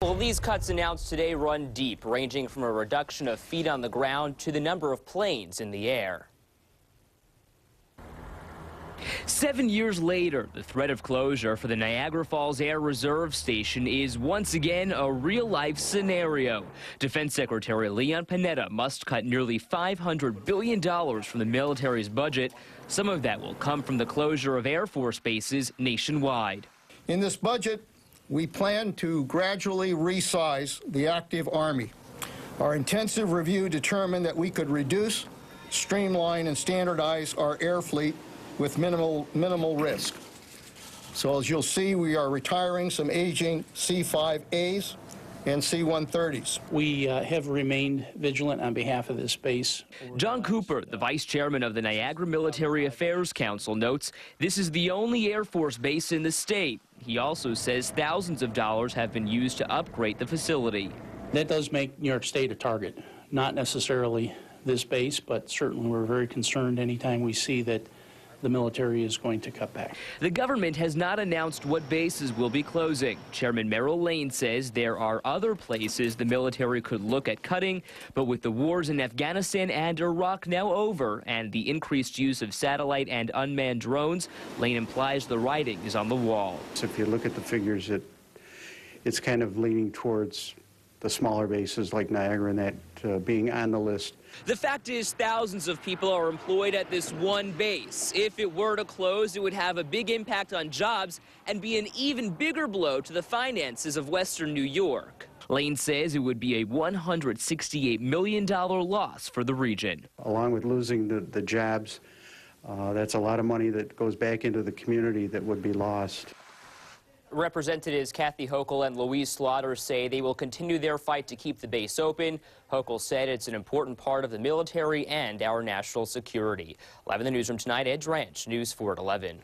Well, these cuts announced today run deep, ranging from a reduction of feet on the ground to the number of planes in the air. 7 years later, the threat of closure for the Niagara Falls Air Reserve Station is once again a real-life scenario. Defense Secretary Leon Panetta must cut nearly $500 billion from the military's budget. Some of that will come from the closure of Air Force bases nationwide. In this budget, we plan to gradually resize the active Army. Our intensive review determined that we could reduce, streamline, and standardize our air fleet with minimal risk. So as you'll see, we are retiring some aging C-5As and C-130s. We have remained vigilant on behalf of this base. John Cooper, the vice chairman of the Niagara Military Affairs Council, notes this is the only Air Force base in the state. He also says thousands of dollars have been used to upgrade the facility. That does make New York State a target, not necessarily this base, but certainly we're very concerned anytime we see that the military is going to cut back. The government has not announced what bases will be closing. Chairman Merrill Lane says there are other places the military could look at cutting, but with the wars in Afghanistan and Iraq now over and the increased use of satellite and unmanned drones, Lane implies the writing is on the wall. So if you look at the figures, it's kind of leaning towards the smaller bases like Niagara and that being on the list. The fact is, thousands of people are employed at this one base. If it were to close, it would have a big impact on jobs and be an even bigger blow to the finances of Western New York. Lane says it would be a $168 million loss for the region. Along with losing the jobs, that's a lot of money that goes back into the community that would be lost. Representatives Kathy Hochul and Louise Slaughter say they will continue their fight to keep the base open. Hochul said it's an important part of the military and our national security. Live in the newsroom tonight, Edge Ranch, News 4 at 11.